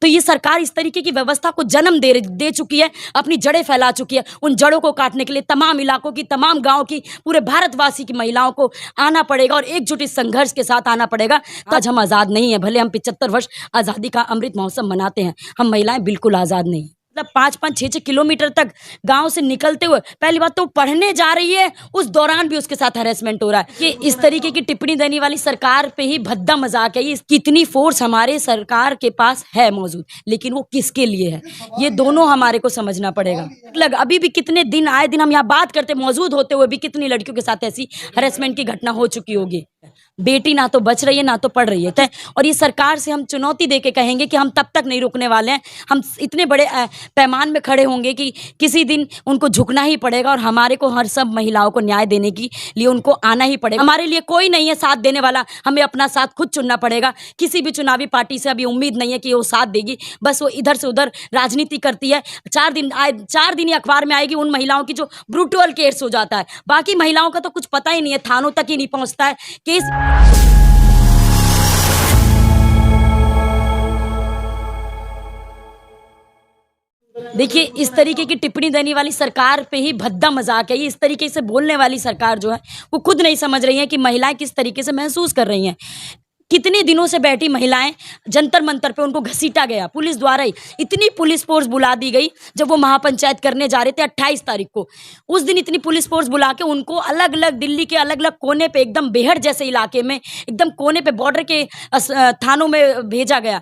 तो ये सरकार इस तरीके की व्यवस्था को जन्म दे चुकी है, अपनी जड़ें फैला चुकी है। उन जड़ों को काटने के लिए तमाम इलाकों की, तमाम गाँव की, पूरे भारतवासी की महिलाओं को आना पड़ेगा और एकजुट इस संघर्ष के साथ आना पड़ेगा। तो आज हम आज़ाद नहीं है, भले हम 75 वर्ष आज़ादी का अमृत महोत्सव मनाते हैं, हम महिलाएं बिल्कुल आज़ाद नहीं। मतलब 5-5, 6-6 किलोमीटर तक गांव से निकलते हुए, पहली बात तो पढ़ने जा रही है, उस दौरान भी उसके साथ हैरेसमेंट हो रहा है। कि इस तरीके की टिप्पणी देने वाली सरकार पे ही भद्दा मजाक है। ये कितनी फोर्स हमारे सरकार के पास है मौजूद, लेकिन वो किसके लिए है, ये दोनों हमारे को समझना पड़ेगा। मतलब अभी भी कितने दिन, आए दिन हम यहाँ बात करते, मौजूद होते हुए भी कितनी लड़कियों के साथ ऐसी हैरेसमेंट की घटना हो चुकी होगी। बेटी ना तो बच रही है, ना तो पढ़ रही है। और ये सरकार से हम चुनौती दे के कहेंगे कि हम तब तक नहीं रुकने वाले हैं। हम इतने बड़े पैमान में खड़े होंगे कि किसी दिन उनको झुकना ही पड़ेगा और हमारे को हर सब महिलाओं को न्याय देने के लिए उनको आना ही पड़ेगा। हमारे लिए कोई नहीं है साथ देने वाला, हमें अपना साथ खुद चुनना पड़ेगा। किसी भी चुनावी पार्टी से अभी उम्मीद नहीं है कि वो साथ देगी, बस वो इधर से उधर राजनीति करती है। 4 दिन ही अखबार में आएगी उन महिलाओं की जो ब्रूटल केस हो जाता है, बाकी महिलाओं का तो कुछ पता ही नहीं है, थानों तक ही नहीं पहुंचता है केस। देखिए, इस तरीके की टिप्पणी देने वाली सरकार पे ही भद्दा मजाक है। ये इस तरीके से बोलने वाली सरकार जो है वो खुद नहीं समझ रही है कि महिलाएं किस तरीके से महसूस कर रही हैं। कितने दिनों से बैठी महिलाएं जंतर मंतर पे, उनको घसीटा गया पुलिस द्वारा ही। इतनी पुलिस फोर्स बुला दी गई जब वो महापंचायत करने जा रहे थे 28 तारीख को। उस दिन इतनी पुलिस फोर्स बुला के उनको अलग अलग दिल्ली के अलग अलग कोने पे, एकदम बेहड़ जैसे इलाके में, एकदम कोने पे बॉर्डर के थानों में भेजा गया।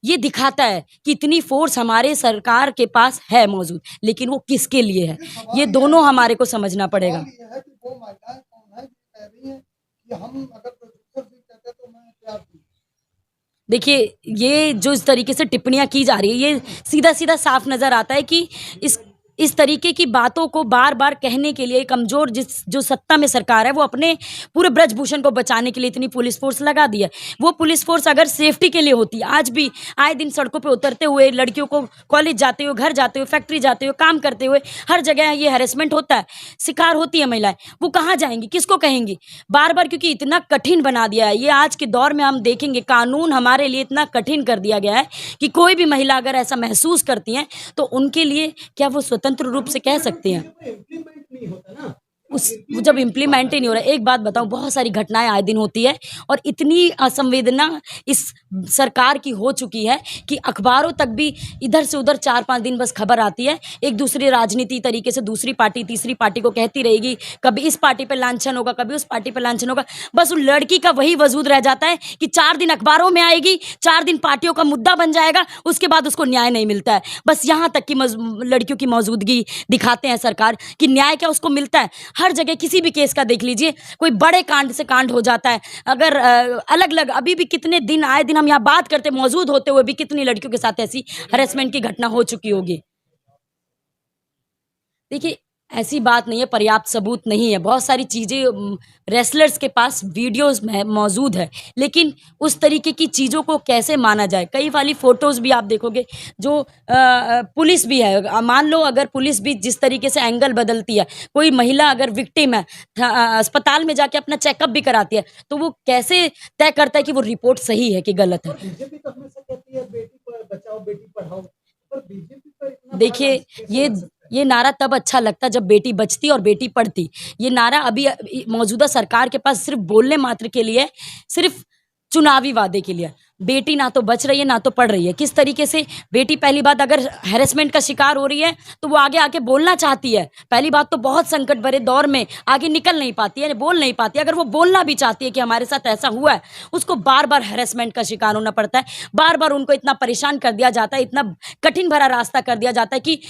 ये दिखाता है कि इतनी फोर्स हमारे सरकार के पास है मौजूद, लेकिन वो किसके लिए है, ये दोनों हमारे को समझना पड़ेगा। देखिए, ये जो इस तरीके से टिप्पणियां की जा रही है, ये सीधा सीधा साफ नजर आता है कि इस तरीके की बातों को बार बार कहने के लिए कमजोर जो सत्ता में सरकार है, वो अपने पूरे ब्रजभूषण को बचाने के लिए इतनी पुलिस फोर्स लगा दी है। वो पुलिस फोर्स अगर सेफ्टी के लिए होती, आज भी आए दिन सड़कों पे उतरते हुए लड़कियों को कॉलेज जाते हुए, घर जाते हुए, फैक्ट्री जाते हुए, काम करते हुए, हर जगह ये हैरेसमेंट होता है, शिकार होती है महिलाएं, वो कहाँ जाएंगी, किसको कहेंगी बार बार? क्योंकि इतना कठिन बना दिया है ये। आज के दौर में हम देखेंगे कानून हमारे लिए इतना कठिन कर दिया गया है कि कोई भी महिला अगर ऐसा महसूस करती है तो उनके लिए क्या वो स्वतंत्र रूप से कह सकते हैं? वो जब इम्प्लीमेंट ही नहीं हो रहा है। एक बात बताऊं, बहुत सारी घटनाएं आए दिन होती है और इतनी असंवेदना इस सरकार की हो चुकी है कि अखबारों तक भी इधर से उधर 4-5 दिन बस खबर आती है। एक दूसरी राजनीति तरीके से दूसरी पार्टी तीसरी पार्टी को कहती रहेगी, कभी इस पार्टी पे लांछन होगा, कभी उस पार्टी पे लांछन होगा। बस उन लड़की का वही वजूद रह जाता है कि 4 दिन अखबारों में आएगी, 4 दिन पार्टियों का मुद्दा बन जाएगा, उसके बाद उसको न्याय नहीं मिलता है। बस यहाँ तक कि लड़कियों की मौजूदगी दिखाते हैं सरकार कि न्याय क्या उसको मिलता है। हर जगह किसी भी केस का देख लीजिए, कोई बड़े कांड से कांड हो जाता है। अगर अलग अलग अभी भी कितने दिन, आए दिन हम यहाँ बात करते, मौजूद होते हुए भी कितनी लड़कियों के साथ ऐसी हरेसमेंट की घटना हो चुकी होगी। देखिए, ऐसी बात नहीं है, पर्याप्त सबूत नहीं है। बहुत सारी चीज़ें रेसलर्स के पास वीडियोस में मौजूद है, लेकिन उस तरीके की चीज़ों को कैसे माना जाए? कई वाली फ़ोटोज़ भी आप देखोगे जो पुलिस भी है, मान लो अगर पुलिस भी जिस तरीके से एंगल बदलती है, कोई महिला अगर विक्टिम है, अस्पताल में जाके अपना चेकअप भी कराती है, तो वो कैसे तय करता है कि वो रिपोर्ट सही है कि गलत है? देखिए, ये नारा तब अच्छा लगता जब बेटी बचती और बेटी पढ़ती। ये नारा अभी मौजूदा सरकार के पास सिर्फ बोलने मात्र के लिए, सिर्फ चुनावी वादे के लिए। बेटी ना तो बच रही है, ना तो पढ़ रही है। किस तरीके से बेटी, पहली बात अगर हैरेसमेंट का शिकार हो रही है तो वो आगे आके बोलना चाहती है। पहली बात तो बहुत संकट भरे दौर में आगे निकल नहीं पाती है, बोल नहीं पाती है। अगर वो बोलना भी चाहती है कि हमारे साथ ऐसा हुआ है, उसको बार बार हैरेसमेंट का शिकार होना पड़ता है। बार बार उनको इतना परेशान कर दिया जाता है, इतना कठिन भरा रास्ता कर दिया जाता है कि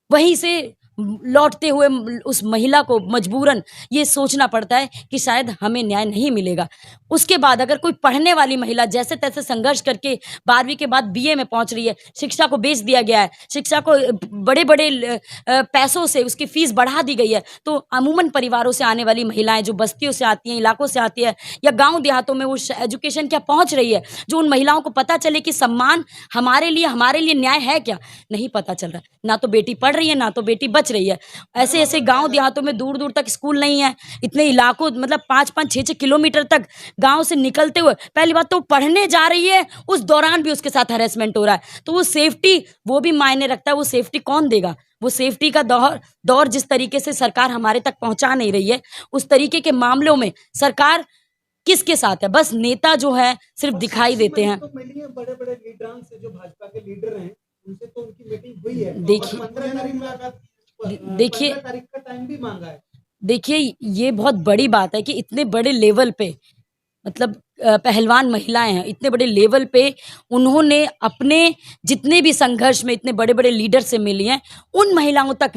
वहीं से लौटते हुए उस महिला को मजबूरन ये सोचना पड़ता है कि शायद हमें न्याय नहीं मिलेगा। उसके बाद अगर कोई पढ़ने वाली महिला जैसे तैसे संघर्ष करके 12वीं के बाद बीए में पहुंच रही है, शिक्षा को बेच दिया गया है, शिक्षा को बड़े बड़े पैसों से उसकी फीस बढ़ा दी गई है, तो अमूमन परिवारों से आने वाली महिलाएं जो बस्तियों से आती हैं, इलाकों से आती है, या गाँव देहातों में वो एजुकेशन क्या पहुँच रही है, जो उन महिलाओं को पता चले कि सम्मान हमारे लिए न्याय है क्या, नहीं पता चल रहा। ना तो बेटी पढ़ रही है, ना तो बेटी बच बच रही है। ऐसे ऐसे गांव देहातों में दूर दूर तक स्कूल नहीं है, इतने इलाकों मतलब 5-5 6-6 किलोमीटर तक गांव से निकलते हुए पहली बात तो वो पढ़ने जा रही है, उस दौरान भी उसके साथ हैरेसमेंट हो रहा है। तो वो सेफ्टी वो भी मायने रखता है, वो सेफ्टी कौन देगा? वो सेफ्टी का दौर जिस तरीके से सरकार हमारे तक पहुंचा नहीं रही है, उस तरीके के मामलों में सरकार किसके साथ है? बस नेता जो है सिर्फ दिखाई देते हैं। तो मिली है बड़े-बड़े लीडरां से, जो भाजपा के लीडर हैं, उनसे तो उनकी मीटिंग हुई है। देखिए 15 तारीख मुलाकात, देखिए 15 तारीख का टाइम भी मांगा है। देखिए ये बहुत बड़ी बात है कि इतने बड़े लेवल पे मतलब पहलवान महिलाएं हैं, इतने बड़े लेवल पे उन्होंने अपने जितने भी संघर्ष में इतने बड़े बड़े लीडर से मिली हैं, उन महिलाओं तक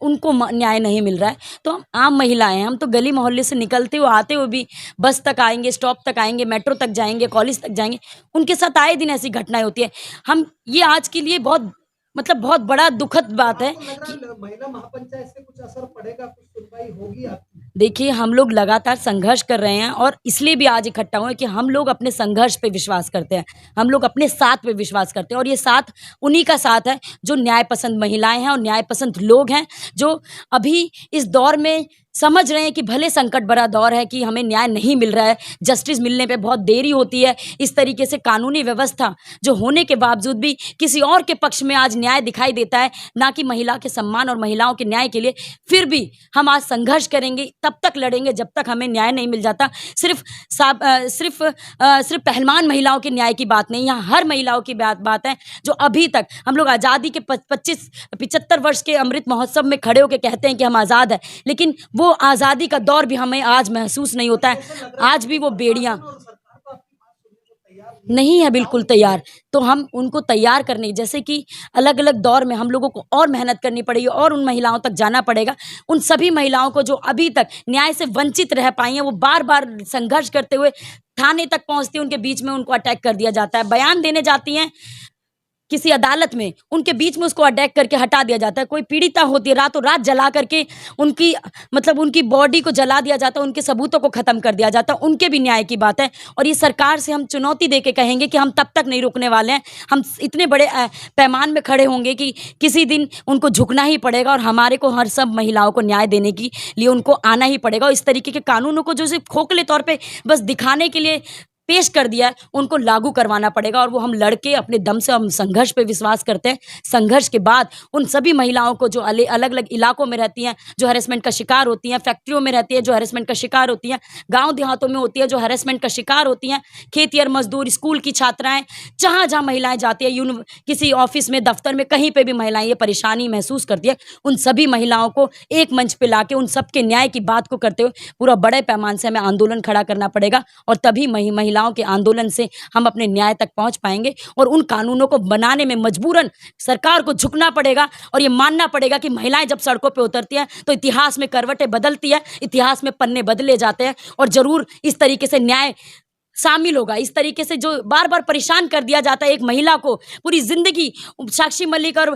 उनको न्याय नहीं मिल रहा है। तो हम आम महिलाएं हैं, हम तो गली मोहल्ले से निकलते हुए आते हुए भी बस तक आएंगे, स्टॉप तक आएंगे, मेट्रो तक जाएंगे, कॉलेज तक जाएंगे, उनके साथ आए दिन ऐसी घटनाएं होती है। हम ये आज के लिए बहुत मतलब बहुत बड़ा दुखद बात है आपको लग रहा है महिला महापंचायत से कुछ असर पड़ेगा, कुछ सुनवाई होगी आपकी? देखिए, हम लोग लगातार संघर्ष कर रहे हैं और इसलिए भी आज इकट्ठा हुए कि हम लोग अपने संघर्ष पे विश्वास करते हैं। हम लोग अपने साथ पे विश्वास करते हैं और ये साथ उन्हीं का साथ है जो न्याय पसंद महिलाएं हैं और न्याय पसंद लोग हैं, जो अभी इस दौर में समझ रहे हैं कि भले संकट भरा दौर है कि हमें न्याय नहीं मिल रहा है, जस्टिस मिलने पे बहुत देरी होती है। इस तरीके से कानूनी व्यवस्था जो होने के बावजूद भी किसी और के पक्ष में आज न्याय दिखाई देता है, ना कि महिला के सम्मान और महिलाओं के न्याय के लिए। फिर भी हम आज संघर्ष करेंगे, तब तक लड़ेंगे जब तक हमें न्याय नहीं मिल जाता। सिर्फ पहलवान महिलाओं के न्याय की बात नहीं, यहाँ हर महिलाओं की बात है जो अभी तक हम लोग आज़ादी के 75 वर्ष के अमृत महोत्सव में खड़े होकर कहते हैं कि हम आज़ाद हैं, लेकिन वो आज़ादी का दौर भी हमें आज महसूस नहीं होता है। आज भी वो बेड़ियां नहीं है बिल्कुल तैयार, तो हम उनको तैयार करने जैसे कि अलग अलग दौर में हम लोगों को और मेहनत करनी पड़ेगी और उन महिलाओं तक जाना पड़ेगा। उन सभी महिलाओं को जो अभी तक न्याय से वंचित रह पाई हैं, वो बार बार संघर्ष करते हुए थाने तक पहुंचती हैं, उनके बीच में उनको अटैक कर दिया जाता है। बयान देने जाती हैं किसी अदालत में, उनके बीच में उसको अटैक करके हटा दिया जाता है। कोई पीड़िता होती है, रातों रात जला करके उनकी मतलब उनकी बॉडी को जला दिया जाता है, उनके सबूतों को ख़त्म कर दिया जाता है। उनके भी न्याय की बात है और ये सरकार से हम चुनौती दे के कहेंगे कि हम तब तक नहीं रुकने वाले हैं। हम इतने बड़े पैमाने में खड़े होंगे कि किसी दिन उनको झुकना ही पड़ेगा और हमारे को हर सब महिलाओं को न्याय देने के लिए उनको आना ही पड़ेगा। और इस तरीके के कानूनों को जो सिर्फ खोखले तौर पर बस दिखाने के लिए पेश कर दिया है, उनको लागू करवाना पड़ेगा। और वो हम लड़के अपने दम से हम संघर्ष पे विश्वास करते हैं। संघर्ष के बाद उन सभी महिलाओं को जो अलग अलग इलाकों में रहती हैं, जो हैरेसमेंट का शिकार होती हैं, फैक्ट्रियों में रहती है जो हैरेसमेंट का शिकार होती हैं, गांव देहातों में होती है जो हैरेसमेंट का शिकार होती हैं, खेतिहर मजदूर, स्कूल की छात्राएं, जहाँ जहाँ महिलाएं जाती है, किसी ऑफिस में, दफ्तर में, कहीं पर भी महिलाएं ये परेशानी महसूस करती है, उन सभी महिलाओं को एक मंच पर ला के उन सबके न्याय की बात को करते हुए पूरा बड़े पैमाने से हमें आंदोलन खड़ा करना पड़ेगा। और तभी महिलाओं के आंदोलन से हम अपने न्याय तक पहुंच पाएंगे और उन कानूनों को बनाने में मजबूरन सरकार को झुकना पड़ेगा और ये मानना पड़ेगा कि महिलाएं जब सड़कों पे उतरती हैं तो इतिहास में करवटें बदलती है, इतिहास में पन्ने बदले जाते हैं और जरूर इस तरीके से न्याय शामिल होगा। इस तरीके से जो बार बार परेशान कर दिया जाता है एक महिला को पूरी जिंदगी, साक्षी मलिक और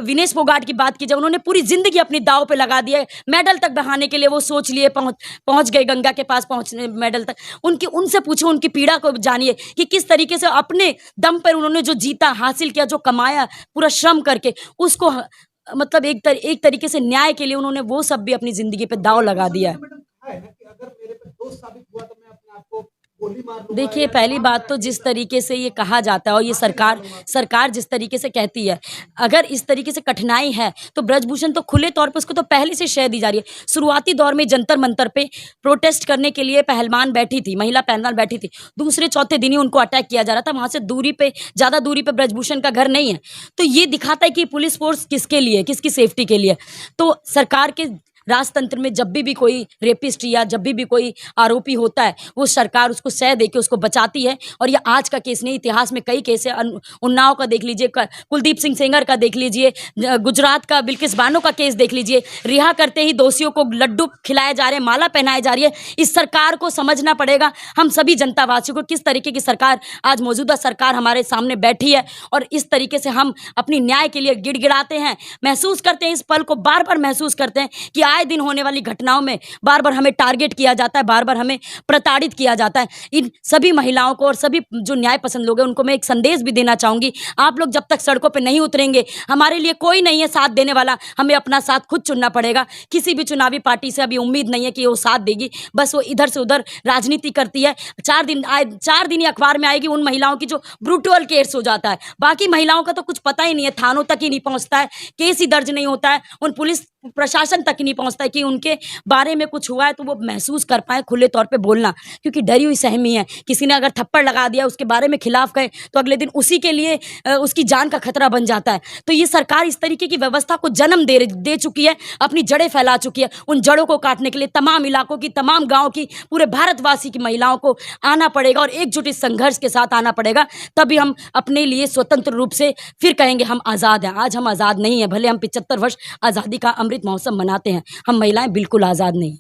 विनेश फोगाट की बात की जाए, उन्होंने पूरी जिंदगी अपनी दाव पे लगा दी है मेडल तक बहाने के लिए। वो सोच लिए पहुंच गए गंगा के पास, पहुंचने मेडल तक। उनसे पूछो, उनकी पीड़ा को जानिए कि किस तरीके से अपने दम पर उन्होंने जो जीता, हासिल किया, जो कमाया पूरा श्रम करके, उसको मतलब एक तरीके से न्याय के लिए उन्होंने वो सब भी अपनी जिंदगी पे दाव लगा दिया है। देखिए, पहली बात तो जिस तरीके से ये कहा जाता है और ये सरकार जिस तरीके से कहती है, अगर इस तरीके से कठिनाई है तो ब्रजभूषण तो खुले तौर पे उसको तो पहले से शय दी जा रही है। शुरुआती दौर में जंतर मंतर पे प्रोटेस्ट करने के लिए महिला पहलवान बैठी थी, दूसरे चौथे दिन ही उनको अटैक किया जा रहा था। वहां से ज़्यादा दूरी पे ब्रजभूषण का घर नहीं है। तो ये दिखाता है कि पुलिस फोर्स किसके लिए, किसकी सेफ्टी के लिए। तो सरकार के राजतंत्र में जब भी कोई रेपिस्ट या जब भी कोई आरोपी होता है, वो सरकार उसको सह दे के उसको बचाती है। और ये आज का केस नहीं, इतिहास में कई केस है। उन्नाव का देख लीजिए, कुलदीप सिंह सेंगर का देख लीजिए, गुजरात का बिल्किस बानो का केस देख लीजिए। रिहा करते ही दोषियों को लड्डू खिलाए जा रहे हैं, माला पहनाई जा रही है। इस सरकार को समझना पड़ेगा, हम सभी जनतावासियों को, किस तरीके की सरकार आज मौजूदा सरकार हमारे सामने बैठी है। और इस तरीके से हम अपनी न्याय के लिए गिड़गिड़ाते हैं, महसूस करते हैं, इस पल को बार बार महसूस करते हैं कि आए दिन होने वाली घटनाओं में बार बार हमें टारगेट किया जाता है, बार बार हमें प्रताड़ित किया जाता है। इन सभी महिलाओं को और सभी जो न्याय पसंद लोग हैं उनको मैं एक संदेश भी देना चाहूँगी, आप लोग जब तक सड़कों पे नहीं उतरेंगे हमारे लिए कोई नहीं है साथ देने वाला, हमें अपना साथ खुद चुनना पड़ेगा। किसी भी चुनावी पार्टी से अभी उम्मीद नहीं है कि वो साथ देगी, बस वो इधर से उधर राजनीति करती है। 4 दिन ही अखबार में आएगी उन महिलाओं की जो ब्रूटल केस हो जाता है, बाकी महिलाओं का तो कुछ पता ही नहीं है, थानों तक ही नहीं पहुँचता है, केस ही दर्ज नहीं होता है, उन पुलिस प्रशासन तक ही नहीं पहुँचता है कि उनके बारे में कुछ हुआ है तो वो महसूस कर पाएँ खुले तौर पे बोलना, क्योंकि डरी हुई सहमी है। किसी ने अगर थप्पड़ लगा दिया उसके बारे में खिलाफ गए तो अगले दिन उसी के लिए उसकी जान का खतरा बन जाता है। तो ये सरकार इस तरीके की व्यवस्था को जन्म दे चुकी है, अपनी जड़ें फैला चुकी है। उन जड़ों को काटने के लिए तमाम इलाकों की, तमाम गाँव की, पूरे भारतवासी की महिलाओं को आना पड़ेगा और एकजुट इस संघर्ष के साथ आना पड़ेगा, तभी हम अपने लिए स्वतंत्र रूप से फिर कहेंगे हम आज़ाद हैं। आज हम आज़ाद नहीं हैं, भले हम 75 वर्ष आज़ादी का अमृत महोत्सव मनाते हैं, हम महिलाएं बिल्कुल आज़ाद नहीं।